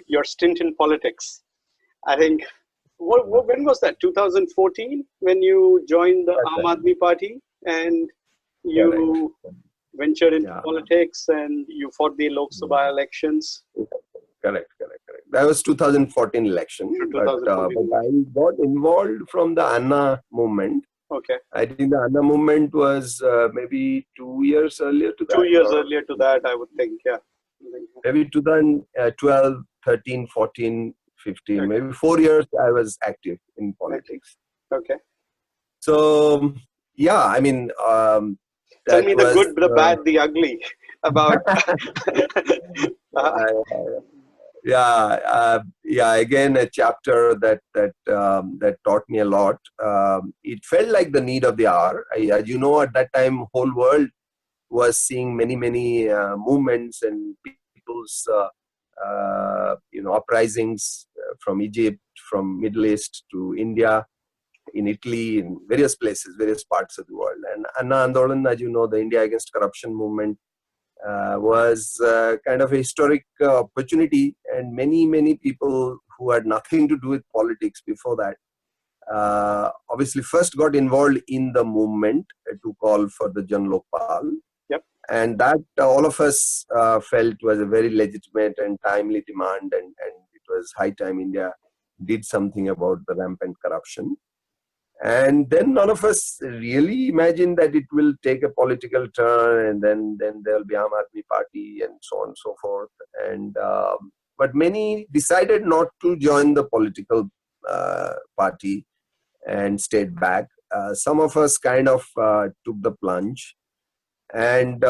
your stint in politics. I think, when was that? 2014 when you joined the Aam Admi Party and you ventured into politics and you fought the Lok Sabha elections. Correct. That was 2014 election. But I got involved from the Anna movement. Okay. I think the Anna movement was maybe 2 years earlier to that. 2 years earlier to that, I would think, yeah. Maybe 2012, 13, 14, 15, okay. Maybe 4 years I was active in politics. Okay. So, yeah, I mean... tell me the good, the bad, the ugly about... Again, a chapter that taught me a lot. It felt like the need of the hour. As you know, at that time, whole world was seeing many movements and people's uprisings from Egypt, from Middle East to India, in Italy, in various places, various parts of the world. And Anna Andolan, as you know, the India Against Corruption movement, was kind of a historic opportunity, and many people who had nothing to do with politics before that obviously first got involved in the movement to call for the Jan Lokpal. Yep. And that all of us felt was a very legitimate and timely demand, and it was high time India did something about the rampant corruption. And then none of us really imagined that it will take a political turn, and then there'll be Aam Admi Party and so on and so forth. And but many decided not to join the political party and stayed back. Some of us kind of took the plunge. And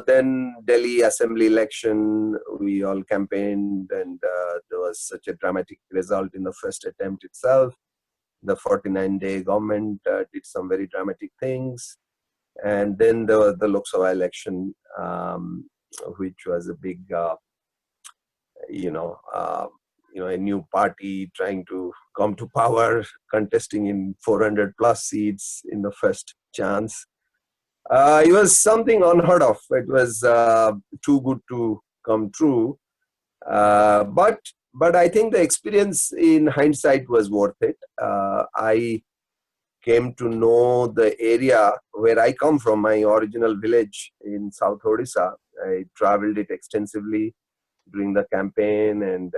then Delhi Assembly election, we all campaigned, and there was such a dramatic result in the first attempt itself. The 49-day government did some very dramatic things. And then there was the Lok Sabha election, which was a big, a new party trying to come to power, contesting in 400 plus seats in the first chance. It was something unheard of. It was too good to come true. But I think the experience in hindsight was worth it. I came to know the area where I come from, my original village in South Odisha. I traveled it extensively during the campaign and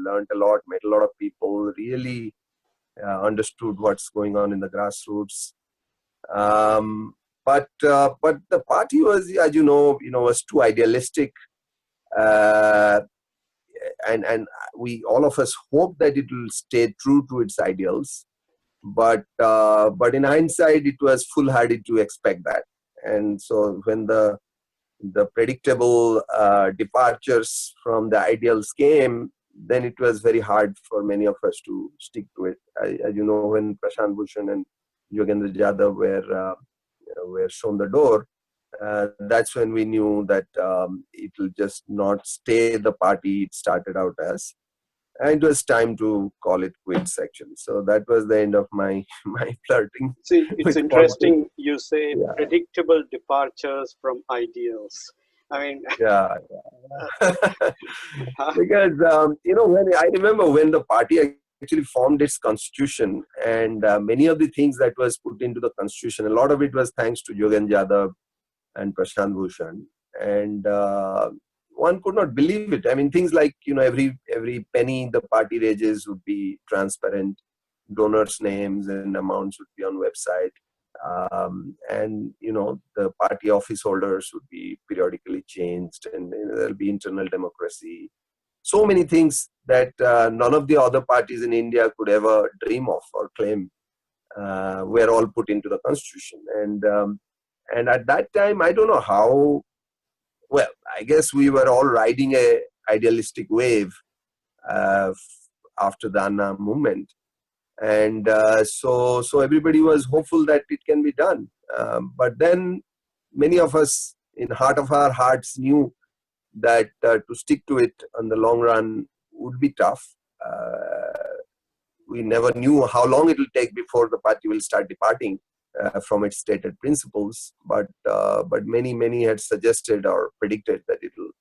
learned a lot, met a lot of people, really understood what's going on in the grassroots. But the party was, as you know, was too idealistic. And we, all of us, hope that it will stay true to its ideals. But in hindsight, it was foolhardy to expect that. And so when the predictable departures from the ideals came, then it was very hard for many of us to stick to it. As you know, when Prashant Bhushan and Yogendra Jadhav were shown the door, that's when we knew that it will just not stay the party it started out as. And it was time to call it quits, actually. So that was the end of my flirting. See, it's interesting politics. You say predictable departures from ideals. I mean, because when I remember when the party actually formed its constitution, and many of the things that was put into the constitution, a lot of it was thanks to Yogendra Jadhav and Prashant Bhushan, and one could not believe it. I mean, things like, every penny the party raises would be transparent, donors' names and amounts would be on website, and the party office holders would be periodically changed, and there'll be internal democracy. So many things that none of the other parties in India could ever dream of or claim were all put into the constitution. And at that time, I don't know how, well, I guess we were all riding a idealistic wave after the Anna movement. And so everybody was hopeful that it can be done. But then many of us, in heart of our hearts, knew that to stick to it on the long run would be tough. We never knew how long it will take before the party will start departing from its stated principles, but many had suggested or predicted that it will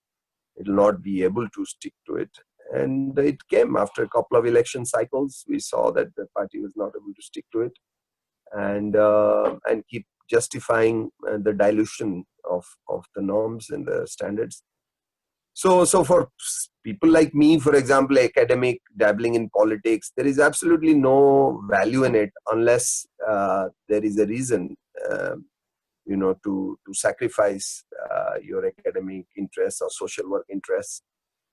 not be able to stick to it, And it came after a couple of election cycles. We saw that the party was not able to stick to it and keep justifying the dilution of the norms and the standards. So for people like me, for example, academic dabbling in politics, there is absolutely no value in it unless there is a reason, to sacrifice your academic interests or social work interests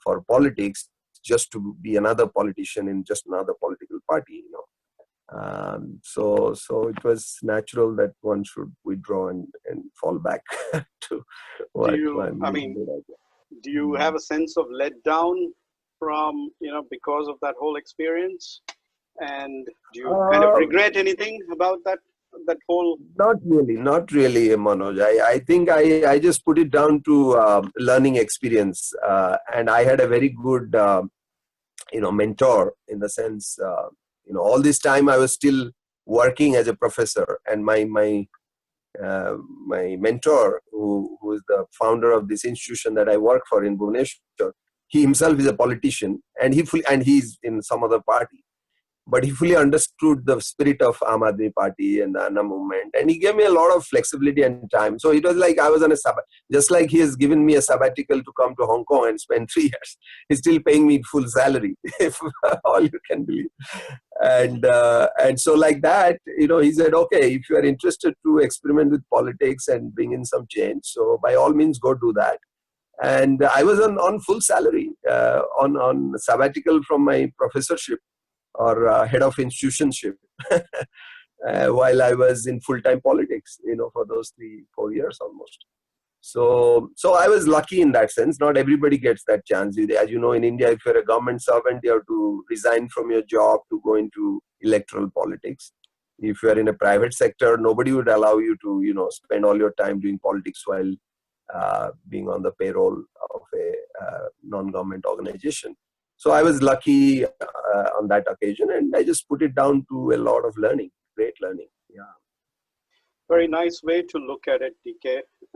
for politics, just to be another politician in just another political party. So it was natural that one should withdraw and fall back to what one do you have a sense of letdown from, because of that whole experience? And do you kind of regret anything about that whole? Not really, Manoj. I think I just put it down to learning experience. And I had a very good, mentor, in the sense, all this time I was still working as a professor, and my mentor, who is the founder of this institution that I work for in Bhubaneswar, he himself is a politician, and he's in some other party, but he fully understood the spirit of Aam Admi Party and the Anna movement, and he gave me a lot of flexibility and time. So it was like I was on a just like he has given me a sabbatical to come to Hong Kong and spend 3 years. He's still paying me full salary, if all you can believe. And so like that, he said, okay, if you are interested to experiment with politics and bring in some change, so by all means go do that. And I was on full salary, on sabbatical from my professorship, or head of institutionship, while I was in full-time politics, for those 3-4 years almost. So I was lucky in that sense. Not everybody gets that chance. As you know, in India, if you're a government servant, you have to resign from your job to go into electoral politics. If you're in a private sector, nobody would allow you to, spend all your time doing politics while being on the payroll of a non-government organization. So I was lucky on that occasion, and I just put it down to a lot of learning, great learning. Yeah. Very nice way to look at it, DK.